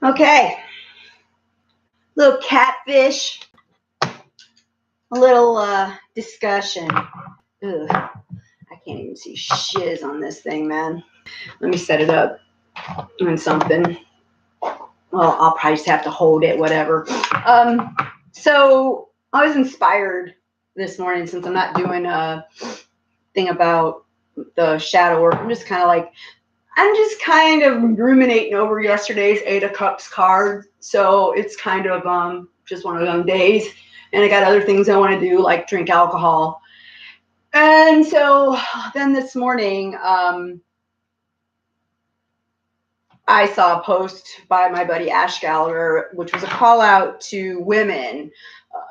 Okay, little catfish, a little discussion. Ugh, I can't even see shiz on this thing, man. Let me set it up on something. Well, I'll probably just have to hold it, whatever. So I was inspired this morning, since I'm not doing a thing about the shadow work. I'm just kind of ruminating over yesterday's Eight of Cups card. So it's kind of just one of them days. And I got other things I want to do, like drink alcohol. And so then this morning, I saw a post by my buddy Ash Gallagher, which was a call out to women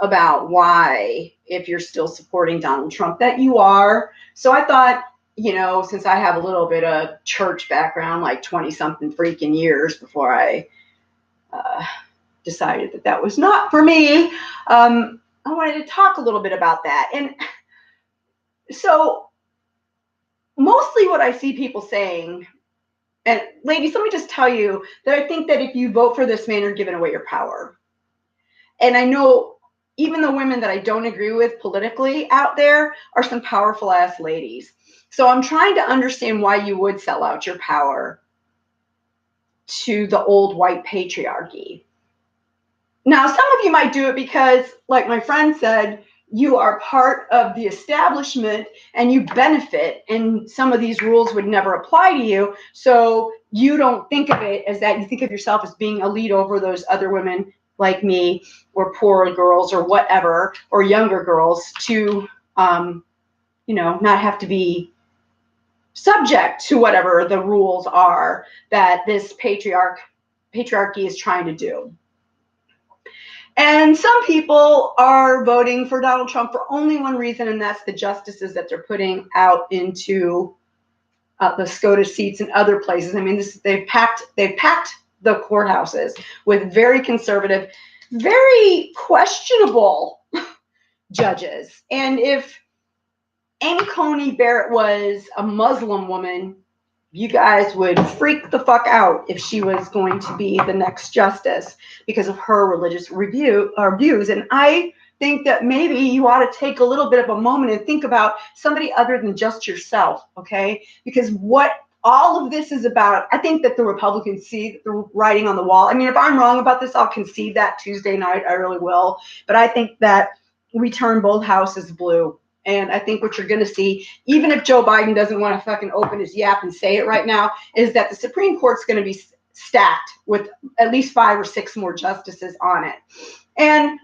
about why, if you're still supporting Donald Trump, that you are. So I thought, since I have a little bit of church background, like 20-something freaking years before I decided that was not for me, I wanted to talk a little bit about that. And so mostly what I see people saying, and ladies, let me just tell you that I think that if you vote for this man, you're giving away your power. And I know even the women that I don't agree with politically out there are some powerful ass ladies. So I'm trying to understand why you would sell out your power to the old white patriarchy. Now, some of you might do it because, like my friend said, you are part of the establishment and you benefit, and some of these rules would never apply to you. So you don't think of it as that. You think of yourself as being a lead over those other women like me, or poor girls, or whatever, or younger girls, to, not have to be subject to whatever the rules are that this patriarchy is trying to do. And some people are voting for Donald Trump for only one reason, and that's the justices that they're putting out into the SCOTUS seats and other places. I mean, they've packed the courthouses with very conservative, very questionable judges. And if Amy Coney Barrett was a Muslim woman, you guys would freak the fuck out if she was going to be the next justice because of her religious views. And I think that maybe you ought to take a little bit of a moment and think about somebody other than just yourself, okay? Because what all of this is about, I think that the Republicans see the writing on the wall. I mean, if I'm wrong about this, I'll concede that Tuesday night. I really will. But I think that we turn both houses blue. And I think what you're going to see, even if Joe Biden doesn't want to fucking open his yap and say it right now, is that the Supreme Court's going to be stacked with at least 5 or 6 more justices on it. And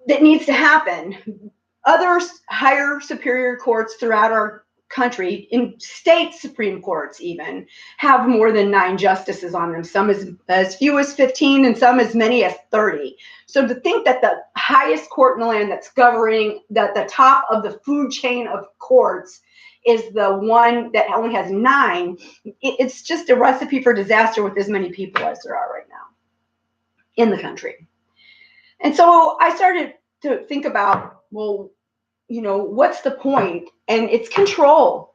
that needs to happen. Other higher superior courts throughout our country, in state Supreme Courts even, have more than 9 justices on them, some as few as 15 and some as many as 30. So to think that the highest court in the land that's governing, that the top of the food chain of courts is the one that only has 9, it's just a recipe for disaster with as many people as there are right now in the country. And so I started to think about, well, what's the point? And it's control.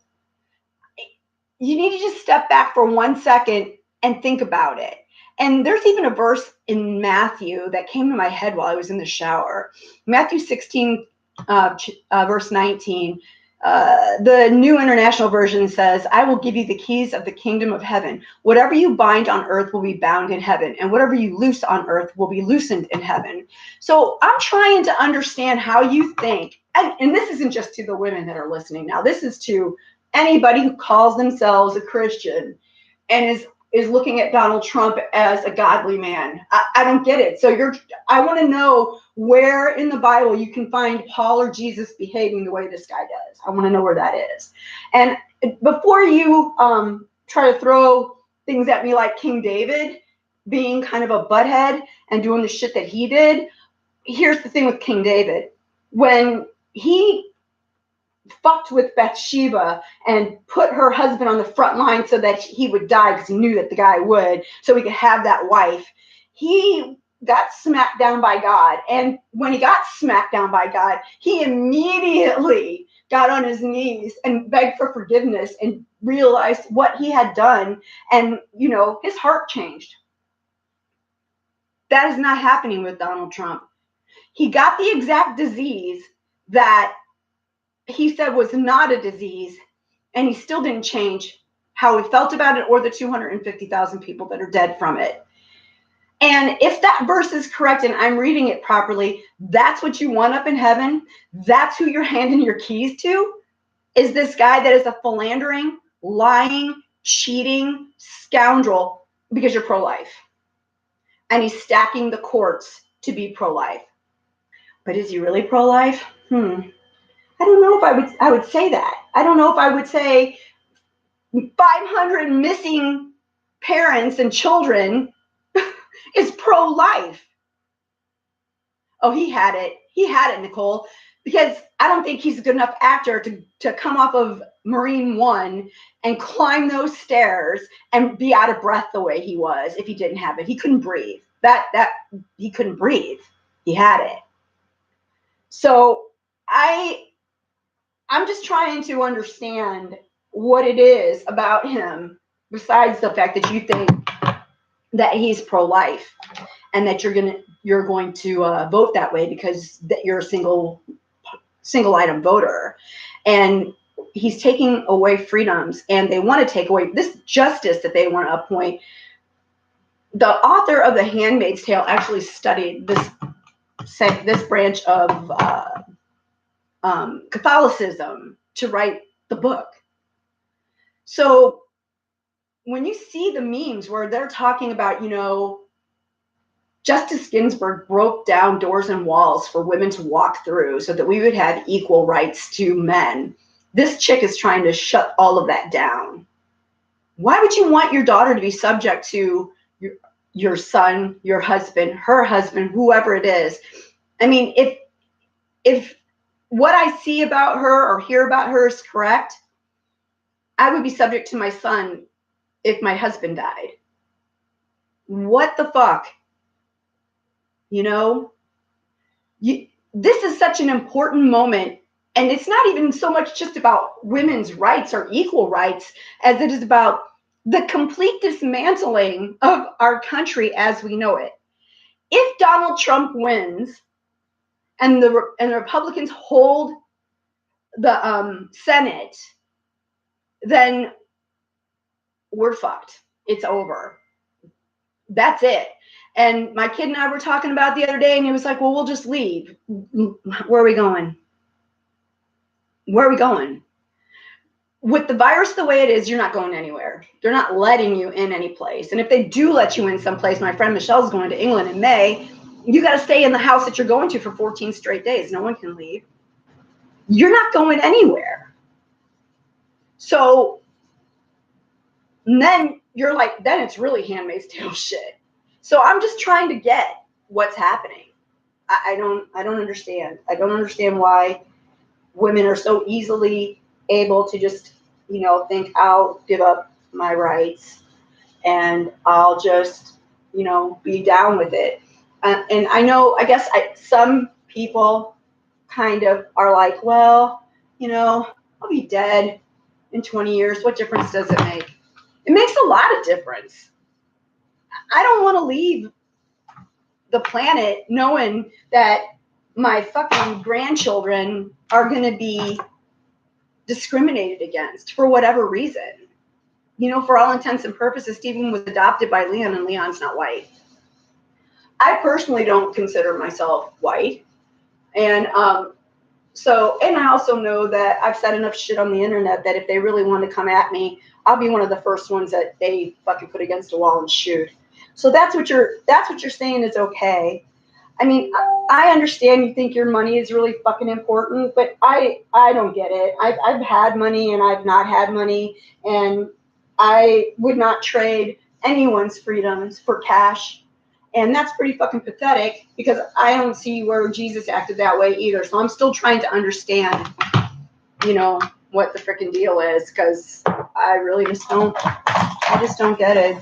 You need to just step back for 1 second and think about it. And there's even a verse in Matthew that came to my head while I was in the shower. Matthew 16, verse 19. The New International Version says, I will give you the keys of the kingdom of heaven. Whatever you bind on earth will be bound in heaven, and whatever you loose on earth will be loosened in heaven. So I'm trying to understand how you think, and this isn't just to the women that are listening now. This is to anybody who calls themselves a Christian and is looking at Donald Trump as a godly man. I don't get it. So I want to know where in the Bible you can find Paul or Jesus behaving the way this guy does. I want to know where that is. And before you try to throw things at me like King David being kind of a butthead and doing the shit that he did, here's the thing with King David. When he fucked with Bathsheba and put her husband on the front line so that he would die because he knew that the guy would, so he could have that wife, he got smacked down by God. And when he got smacked down by God, he immediately got on his knees and begged for forgiveness and realized what he had done. And, his heart changed. That is not happening with Donald Trump. He got the exact disease that he said was not a disease, and he still didn't change how he felt about it or the 250,000 people that are dead from it. And if that verse is correct and I'm reading it properly, that's what you want up in heaven. That's who you're handing your keys to, is this guy that is a philandering, lying, cheating scoundrel because you're pro-life. And he's stacking the courts to be pro-life. But is he really pro-life? I don't know if I would say that. I don't know if I would say 500 missing parents and children is pro-life. Oh, he had it. He had it, Nicole, because I don't think he's a good enough actor to come off of Marine One and climb those stairs and be out of breath the way he was if he didn't have it. He couldn't breathe. He couldn't breathe. He had it. So I'm just trying to understand what it is about him, besides the fact that you think that he's pro-life and that you're going to vote that way because that you're a single item voter, and he's taking away freedoms, and they want to take away this justice that they want to appoint. The author of The Handmaid's Tale actually studied this branch of Catholicism to write the book. So when you see the memes where they're talking about, Justice Ginsburg broke down doors and walls for women to walk through so that we would have equal rights to men. This chick is trying to shut all of that down. Why would you want your daughter to be subject to your son, your husband, her husband, whoever it is? I mean, if what I see about her or hear about her is correct, I would be subject to my son if my husband died. What the fuck? This is such an important moment, and it's not even so much just about women's rights or equal rights as it is about the complete dismantling of our country as we know it. If Donald Trump wins and the Republicans hold the Senate, then we're fucked. It's over. That's it. And my kid and I were talking about the other day, and he was like, well, we'll just leave. Where are we going? Where are we going? With the virus the way it is, you're not going anywhere. They're not letting you in any place. And if they do let you in someplace, my friend Michelle's going to England in May, you got to stay in the house that you're going to for 14 straight days. No one can leave. You're not going anywhere. So then you're like, then it's really Handmaid's Tale shit. So I'm just trying to get what's happening. I don't understand. I don't understand why women are so easily able to just, think I'll give up my rights and I'll just, be down with it. And I know, I guess some people kind of are like, well, I'll be dead in 20 years. What difference does it make? It makes a lot of difference. I don't want to leave the planet knowing that my fucking grandchildren are going to be discriminated against for whatever reason. For all intents and purposes, Stephen was adopted by Leon, and Leon's not white. I personally don't consider myself white. And and I also know that I've said enough shit on the internet that if they really want to come at me, I'll be one of the first ones that they fucking put against a wall and shoot. So that's what you're saying is okay. I mean, I understand you think your money is really fucking important, but I don't get it. I've had money and I've not had money, and I would not trade anyone's freedoms for cash. And that's pretty fucking pathetic because I don't see where Jesus acted that way either. So I'm still trying to understand, what the freaking deal is, because I really just don't get it.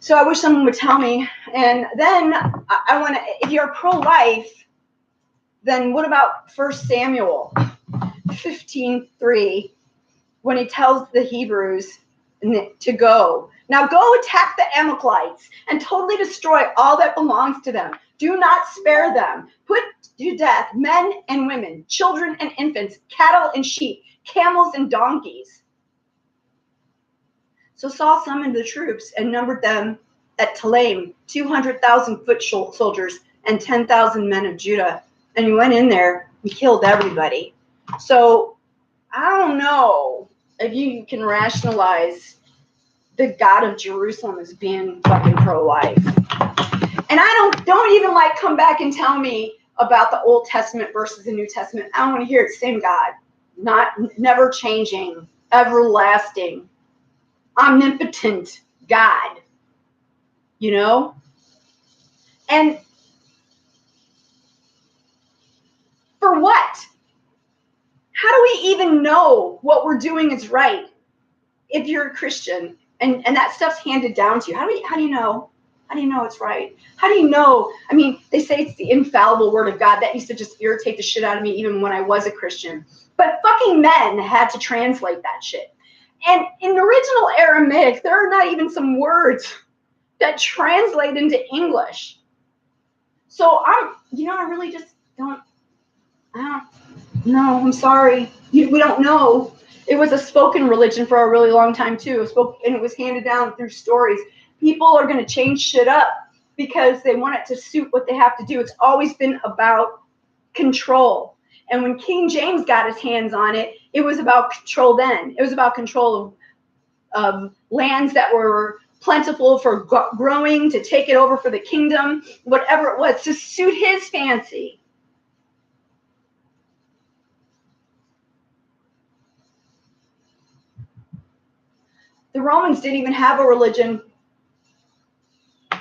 So I wish someone would tell me. And then I want to, if you're pro-life, then what about 1 Samuel 15:3, when he tells the Hebrews to go. Now go attack the Amalekites and totally destroy all that belongs to them. Do not spare them. Put to death men and women, children and infants, cattle and sheep, camels and donkeys. So Saul summoned the troops and numbered them at Telaim, 200,000 foot soldiers and 10,000 men of Judah. And he went in there and killed everybody. So I don't know if you can rationalize the God of Jerusalem as being fucking pro-life. And I don't even like come back and tell me about the Old Testament versus the New Testament. I don't want to hear it. Same God, never changing, everlasting, omnipotent God, you know? And for what? How do we even know what we're doing is right if you're a Christian and that stuff's handed down to you? How do you know? How do you know it's right? How do you know? I mean, they say it's the infallible word of God. That used to just irritate the shit out of me even when I was a Christian. But fucking men had to translate that shit. And in the original Aramaic, there are not even some words that translate into English. So I really just don't no, I'm sorry. We don't know. It was a spoken religion for a really long time too. And it was handed down through stories. People are going to change shit up because they want it to suit what they have to do. It's always been about control. And when King James got his hands on it, it was about control then. It was about control of lands that were plentiful for growing, to take it over for the kingdom, whatever it was, to suit his fancy. The Romans didn't even have a religion.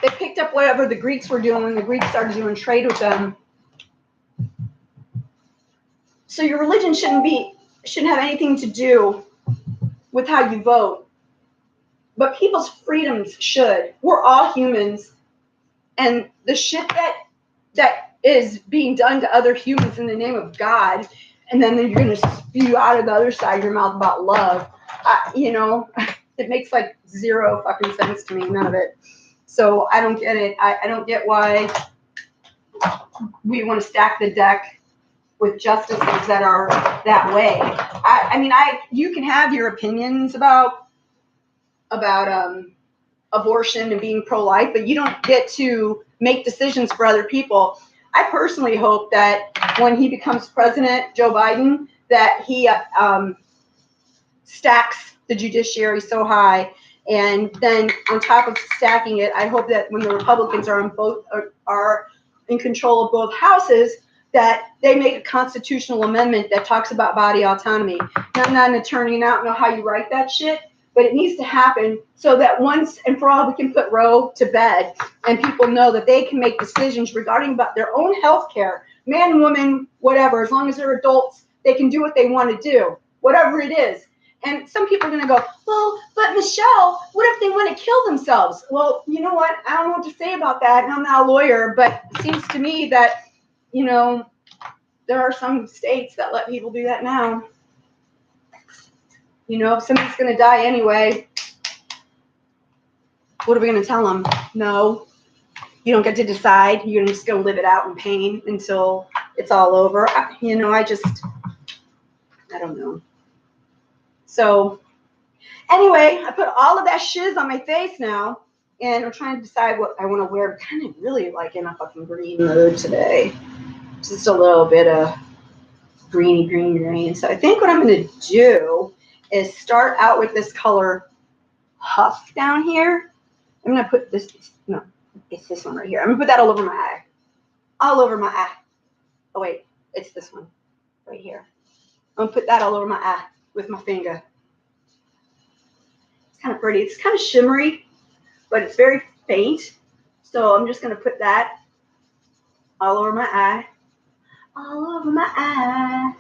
They picked up whatever the Greeks were doing when the Greeks started doing trade with them. So your religion shouldn't have anything to do with how you vote. But people's freedoms should. We're all humans. And the shit that is being done to other humans in the name of God, and then you're going to spew out of the other side of your mouth about love, it makes like zero fucking sense to me, none of it. So I don't get it. I don't get why we want to stack the deck with justices that are that way. You can have your opinions about abortion and being pro-life, but you don't get to make decisions for other people. I personally hope that when he becomes president, Joe Biden, that he stacks the judiciary so high, and then on top of stacking it, I hope that when the Republicans are in control of both houses, that they make a constitutional amendment that talks about body autonomy. Now, I'm not an attorney and I don't know how you write that shit, but it needs to happen so that once and for all we can put Roe to bed and people know that they can make decisions regarding about their own health care, man, woman, whatever, as long as they're adults, they can do what they want to do, whatever it is. And some people are going to go, well, but Michelle, what if they want to kill themselves? Well, you know what? I don't know what to say about that. And I'm not a lawyer, but it seems to me that, there are some states that let people do that now. If somebody's going to die anyway, what are we going to tell them? No, you don't get to decide. You're just going to live it out in pain until it's all over. I don't know. So anyway, I put all of that shiz on my face now, and I'm trying to decide what I want to wear. I'm kind of really like in a fucking green mood today. Just a little bit of green. So I think what I'm going to do is start out with this color Huff down here. I'm going to put this, no, it's this one right here. I'm going to put that all over my eye. All over my eye. Oh, wait, it's this one right here. I'm going to put that all over my eye with my finger. It's kind of pretty. It's kind of shimmery, but it's very faint. So I'm just going to put that all over my eye. All over my eye.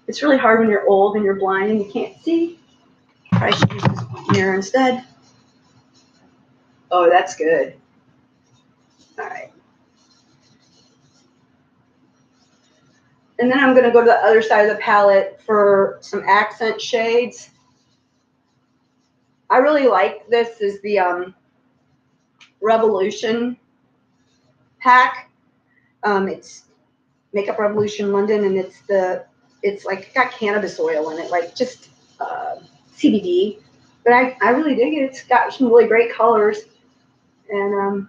It's really hard when you're old and you're blind and you can't see. I should use this mirror instead. Oh, that's good. All right. And then I'm going to go to the other side of the palette for some accent shades. I really like this is the Revolution pack. It's Makeup Revolution London, and it's like got cannabis oil in it, like just CBD. But I really dig it. It's got some really great colors, and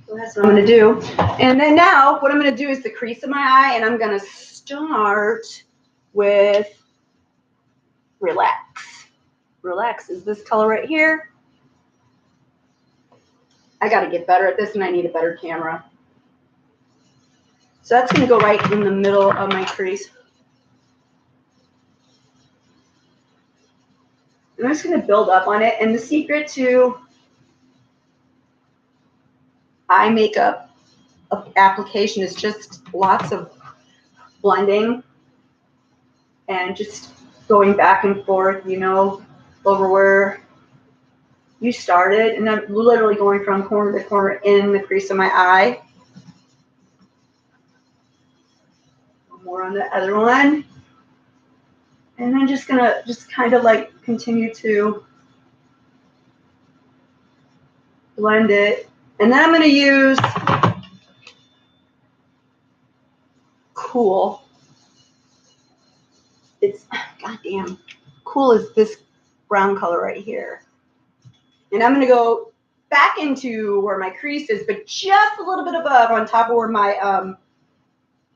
so that's what I'm going to do. And then now what I'm going to do is the crease of my eye, and I'm going to start with Relax. Relax is this color right here. I got to get better at this, and I need a better camera. So that's going to go right in the middle of my crease. I'm just going to build up on it. And the secret to eye makeup application is just lots of blending and just going back and forth, you know, over where you started. And I'm literally going from corner to corner in the crease of my eye. More on the other one. And I'm just gonna kind of like continue to blend it. And then I'm gonna use Cool. It's, goddamn, Cool is this brown color right here. And I'm gonna go back into where my crease is, but just a little bit above on top of where my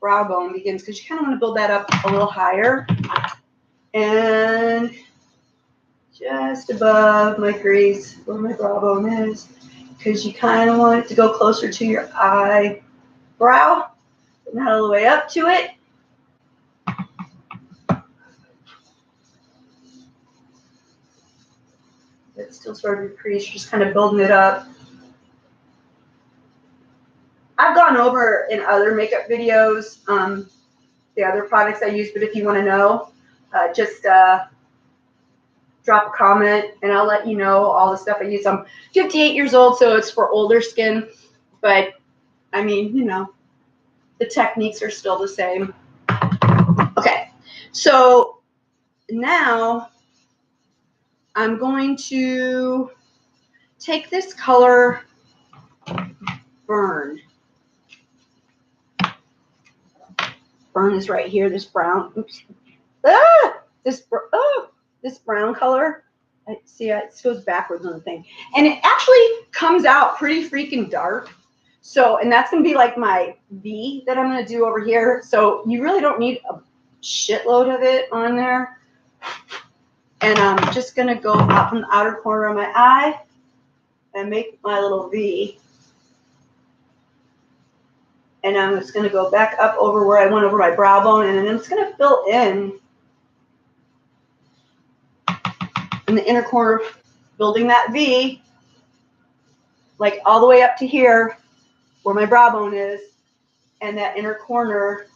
brow bone begins, because you kind of want to build that up a little higher. And just above my crease where my brow bone is, because you kind of want it to go closer to your eyebrow, but not all the way up to it. It's still sort of your crease, you're just kind of building it up. I've gone over in other makeup videos the other products I use, but if you want to know, just drop a comment and I'll let you know all the stuff I use. I'm 58 years old, so it's for older skin, but I mean, you know, the techniques are still the same. Okay, so now I'm going to take this color Burn. Burn is right here, this brown, oops. This brown color. See, it goes backwards on the thing. And it actually comes out pretty freaking dark. So, and that's going to be like my V that I'm going to do over here. So you really don't need a shitload of it on there. And I'm just going to go up in the outer corner of my eye and make my little V. And I'm just going to go back up over where I went over my brow bone, and then I'm just going to fill in the inner corner, building that V, like all the way up to here where my brow bone is, and that inner corner.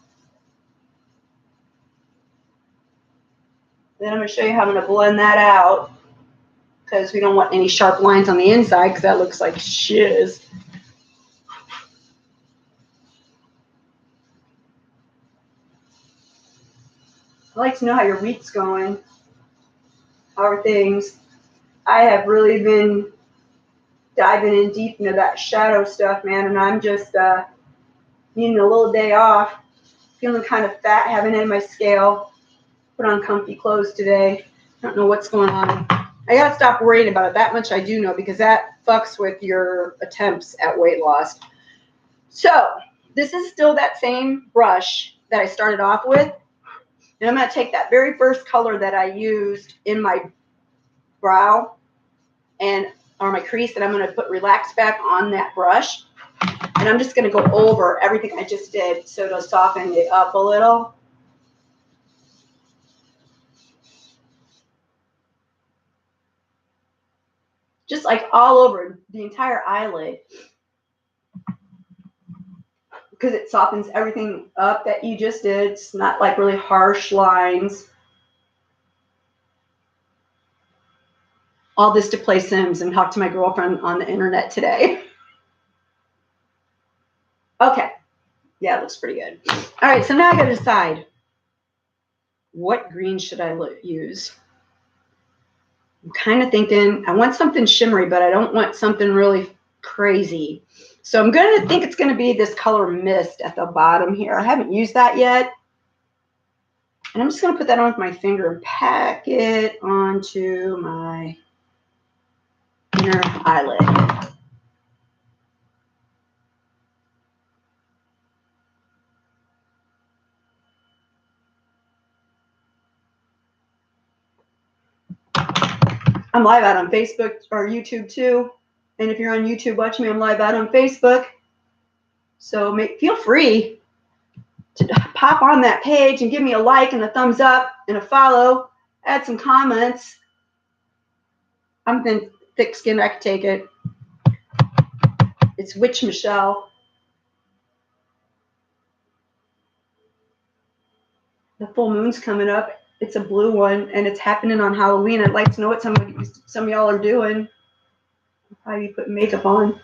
Then I'm going to show you how I'm going to blend that out, because we don't want any sharp lines on the inside, because that looks like shiz. I'd like to know how your week's going. How are things? I have really been diving in deep into that shadow stuff, man, and I'm just needing a little day off. Feeling kind of fat, haven't had my scale. Put on comfy clothes today. Don't know what's going on. I gotta stop worrying about it. That much I do know, because that fucks with your attempts at weight loss. So this is still that same brush that I started off with. And I'm going to take that very first color that I used in my brow or my crease, and I'm going to put Relax back on that brush. And I'm just going to go over everything I just did so it'll soften it up a little. Just like all over the entire eyelid, because it softens everything up that you just did. It's not like really harsh lines. All this to play Sims and talk to my girlfriend on the internet today. Okay. Yeah, it looks pretty good. All right, so now I got to decide, what green should I use? I'm kind of thinking I want something shimmery, but I don't want something really crazy. So I'm going to think it's going to be this color Mist at the bottom here. I haven't used that yet. And I'm just going to put that on with my finger and pack it onto my inner eyelid. I'm live out on Facebook or YouTube too. And if you're on YouTube watching me, I'm live out on Facebook. So feel free to pop on that page and give me a like and a thumbs up and a follow. Add some comments. I'm thin, thick-skinned. I can take it. It's Witch Michelle. The full moon's coming up. It's a blue one, and it's happening on Halloween. I'd like to know what some of y'all are doing. I'll probably be putting makeup on.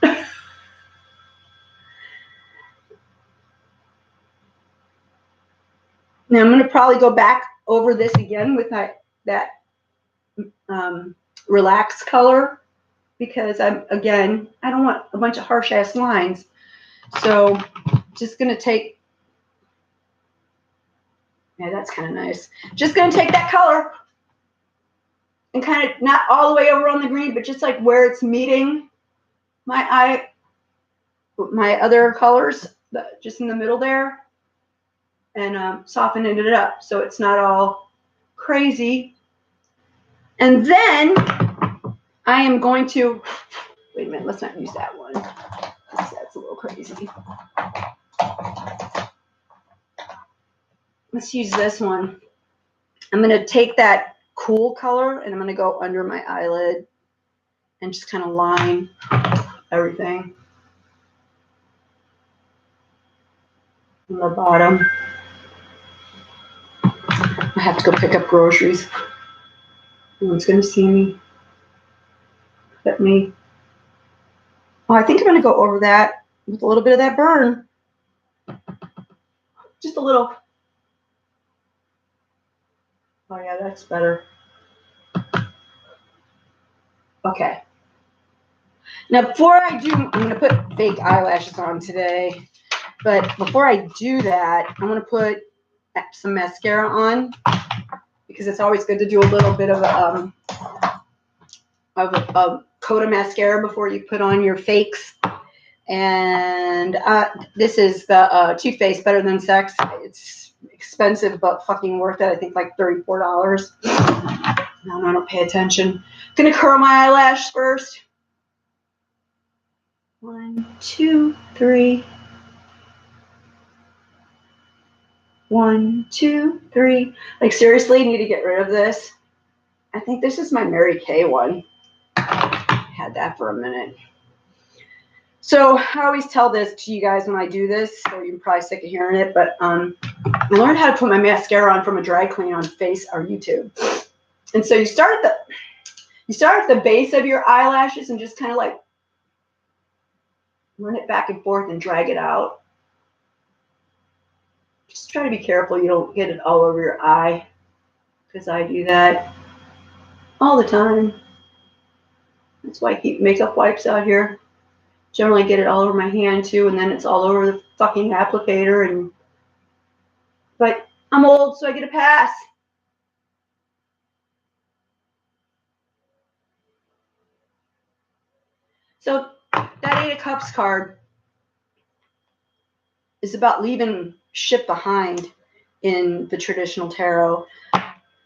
Now I'm going to probably go back over this again with that relaxed color, because I don't want a bunch of harsh ass lines. So just going to take, yeah, that's kind of nice. Just going to take that color and kind of not all the way over on the green, but just like where it's meeting my other colors, just in the middle there, and softening it up so it's not all crazy. And then I am going to, wait a minute, let's not use that one. That's a little crazy. Let's use this one. I'm going to take that cool color and I'm going to go under my eyelid and just kind of line everything on the bottom. I have to go pick up groceries. No one's going to see me but me. Oh, I think I'm going to go over that with a little bit of that burn. Just a little. Oh, yeah, that's better. Okay. Now, before I do, I'm going to put fake eyelashes on today. But before I do that, I'm going to put some mascara on, because it's always good to do a little bit of a coat of mascara before you put on your fakes. And this is the Too Faced Better Than Sex. It's expensive, but fucking worth it. I think like $34. No, I don't pay attention. I'm gonna curl my eyelash first. 1, 2, 3. 1, 2, 3. Like, seriously, need to get rid of this. I think this is my Mary Kay one. I had that for a minute. So I always tell this to you guys when I do this, so you're probably sick of hearing it, but I learned how to put my mascara on from a dry clean on Face or YouTube. And so you start at the base of your eyelashes and just kind of like run it back and forth and drag it out. Just try to be careful you don't get it all over your eye, because I do that all the time. That's why I keep makeup wipes out here. Generally get it all over my hand too, and then it's all over the fucking applicator. But I'm old, so I get a pass. So that 8 of Cups card is about leaving shit behind in the traditional tarot.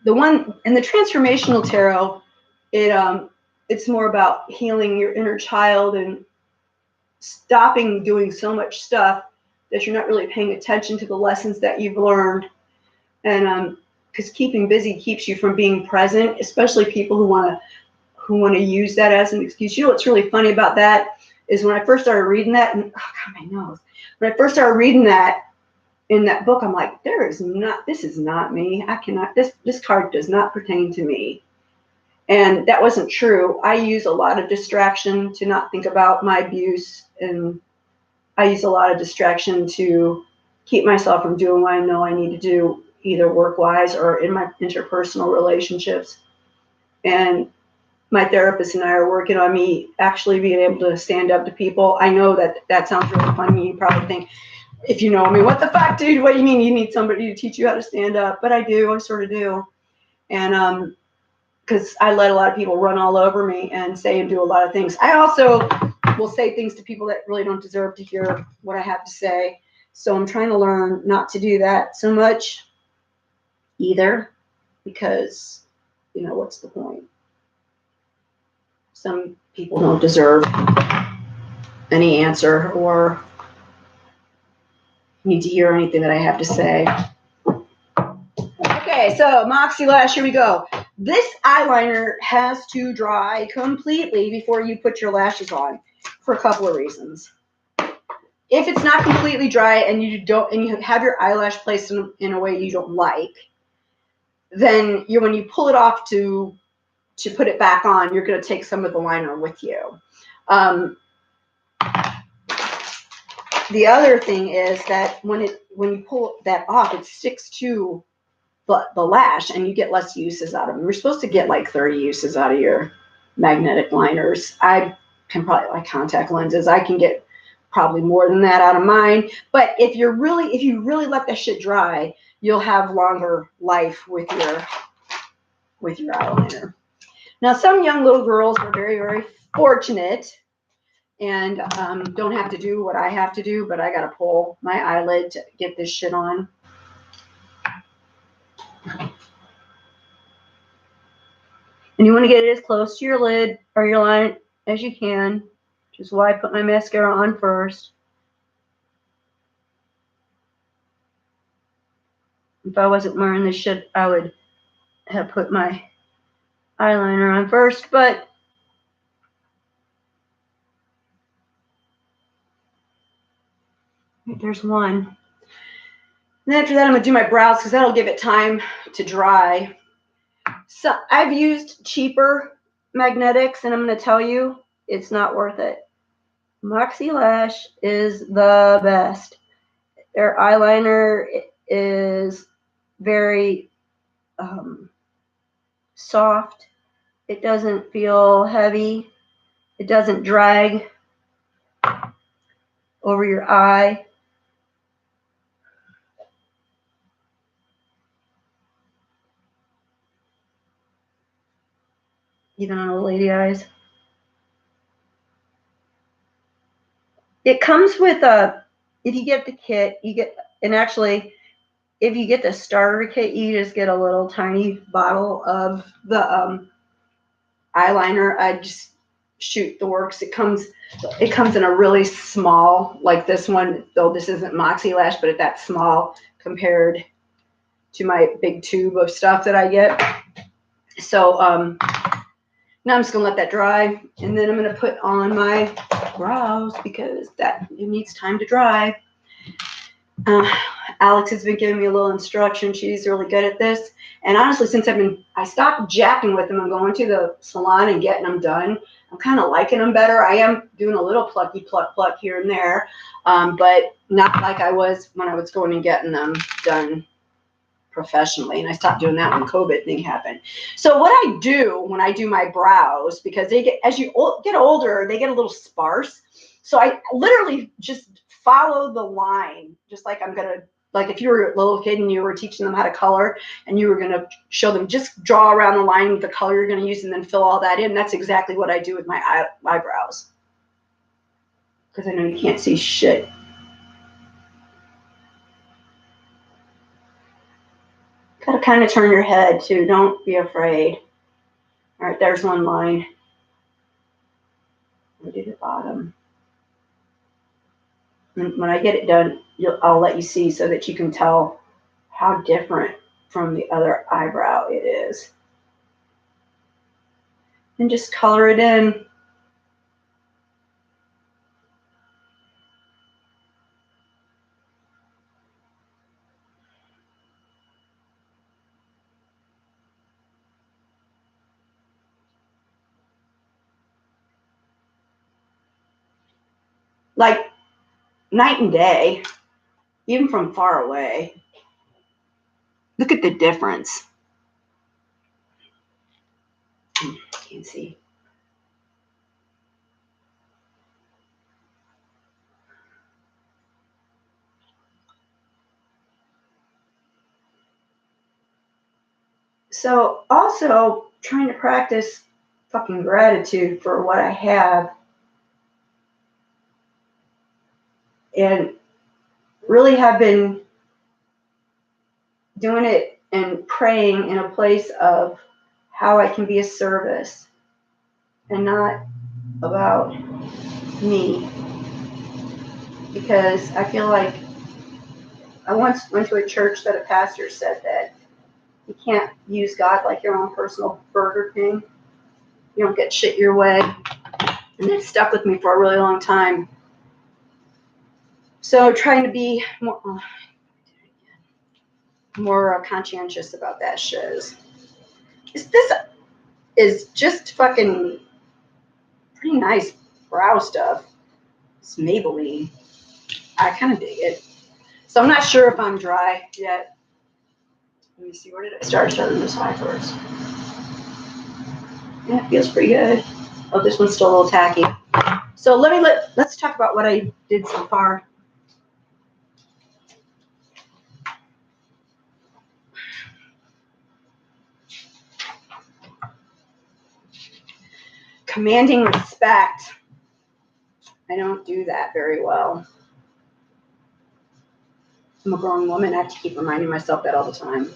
The one in the transformational tarot, it's more about healing your inner child and stopping doing so much stuff that you're not really paying attention to the lessons that you've learned. And because keeping busy keeps you from being present, especially people who want to use that as an excuse. You know what's really funny about that is when I first started reading that, and oh God, my nose. When I first started reading that in that book, I'm like, this is not me. I cannot, this card does not pertain to me. And that wasn't true. I use a lot of distraction to not think about my abuse, and I use a lot of distraction to keep myself from doing what I know I need to do, either work-wise or in my interpersonal relationships. And my therapist and I are working on me actually being able to stand up to people. I know that sounds really funny. You probably think, if you know me, what the fuck, dude? What do you mean you need somebody to teach you how to stand up? But I do. I sort of do. And because I let a lot of people run all over me and say and do a lot of things. I also will say things to people that really don't deserve to hear what I have to say. So I'm trying to learn not to do that so much either, because, what's the point? Some people don't deserve any answer or need to hear anything that I have to say. Okay, so Moxie Lash, here we go. This eyeliner has to dry completely before you put your lashes on for a couple of reasons. If it's not completely dry and you have your eyelash placed in a way you don't like, then when you pull it off to put it back on, you're going to take some of the liner with you. The other thing is that when you pull that off, it sticks to the lash and you get less uses out of them. You're supposed to get like 30 uses out of your magnetic liners. I can probably, like contact lenses, I can get probably more than that out of mine. But if you really let that shit dry, you'll have longer life with your eyeliner. Now, some young little girls are very, very fortunate and don't have to do what I have to do, but I got to pull my eyelid to get this shit on. And you want to get it as close to your lid or your line as you can, which is why I put my mascara on first. If I wasn't wearing this shit, I would have put my eyeliner on first, but there's one. And after that, I'm going to do my brows because that'll give it time to dry. So I've used cheaper magnetics, and I'm going to tell you, it's not worth it. Moxie Lash is the best. Their eyeliner is very soft. It doesn't feel heavy. It doesn't drag over your eye. Even on old lady eyes. It comes with if you get the kit, you get, and actually, if you get the starter kit, you just get a little tiny bottle of the eyeliner. I just shoot the works. It comes in a really small, like this one, though this isn't Moxie Lash, but it's that small compared to my big tube of stuff that I get. So now I'm just gonna let that dry, and then I'm gonna put on my brows because it needs time to dry. Alex has been giving me a little instruction. She's really good at this. And honestly, since I stopped jacking with them and going to the salon and getting them done, I'm kind of liking them better. I am doing a little pluck here and there, but not like I was when I was going and getting them done professionally. And I stopped doing that when the COVID thing happened. So what I do when I do my brows, because as you get older, they get a little sparse. So I literally just follow the line, just like like if you were a little kid and you were teaching them how to color and you were going to show them, just draw around the line with the color you're going to use and then fill all that in. That's exactly what I do with my eyebrows. Because I know you can't see shit. Gotta kind of turn your head too. Don't be afraid. All right, there's one line. I'll do the bottom. And when I get it done, I'll let you see so that you can tell how different from the other eyebrow it is. And just color it in. Like night and day, even from far away. Look at the difference. can't see. So also trying to practice fucking gratitude for what I have, and really have been doing it and praying in a place of how I can be a service and not about me. Because I feel like I once went to a church that a pastor said that you can't use God like your own personal Burger King. You don't get shit your way. And it stuck with me for a really long time. So trying to be more conscientious about that shit. This is just fucking pretty nice brow stuff. It's Maybelline. I kind of dig it. So I'm not sure if I'm dry yet. Let me see, where did I start? Starting this high first. Yeah, it feels pretty good. Oh, this one's still a little tacky. So let's talk about what I did so far. Commanding respect. I don't do that very well. I'm a grown woman. I have to keep reminding myself that all the time.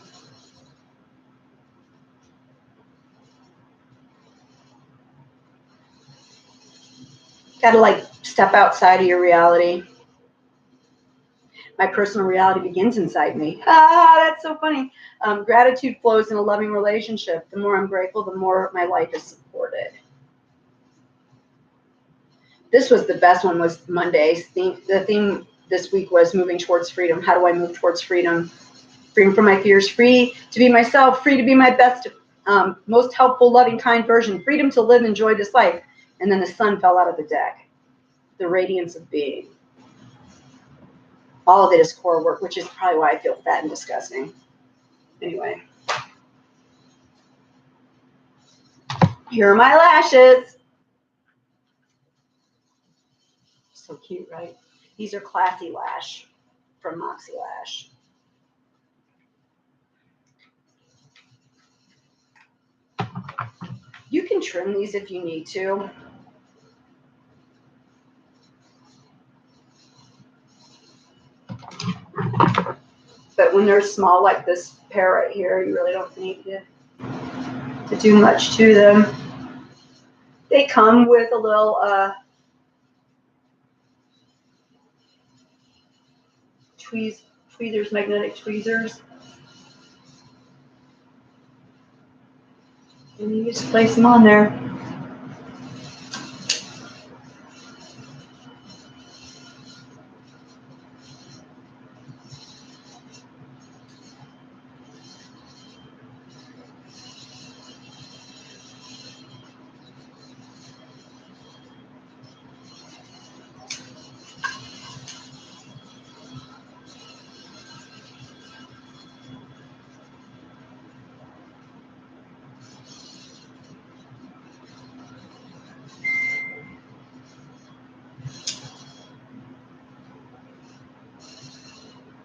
Gotta step outside of your reality. My personal reality begins inside me. That's so funny. Gratitude flows in a loving relationship. The more I'm grateful, the more my life is supported. This was the best one, was Monday's theme. The theme this week was moving towards freedom. How do I move towards freedom? Freedom from my fears, free to be myself, free to be my best, most helpful, loving, kind version, freedom to live, enjoy this life. And then the sun fell out of the deck. The radiance of being. All of it is core work, which is probably why I feel fat and disgusting. Anyway. Here are my lashes. So cute, right? These are Classy Lash from Moxie Lash. You can trim these if you need to. But when they're small like this pair right here, you really don't need to do much to them. They come with a little tweezers, magnetic tweezers. And you just place them on there.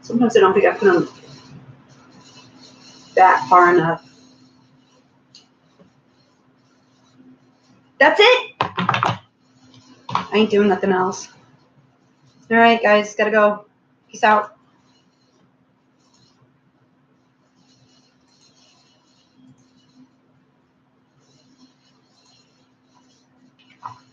Sometimes I don't think I put them back far enough. That's it. I ain't doing nothing else. All right, guys, gotta go. Peace out.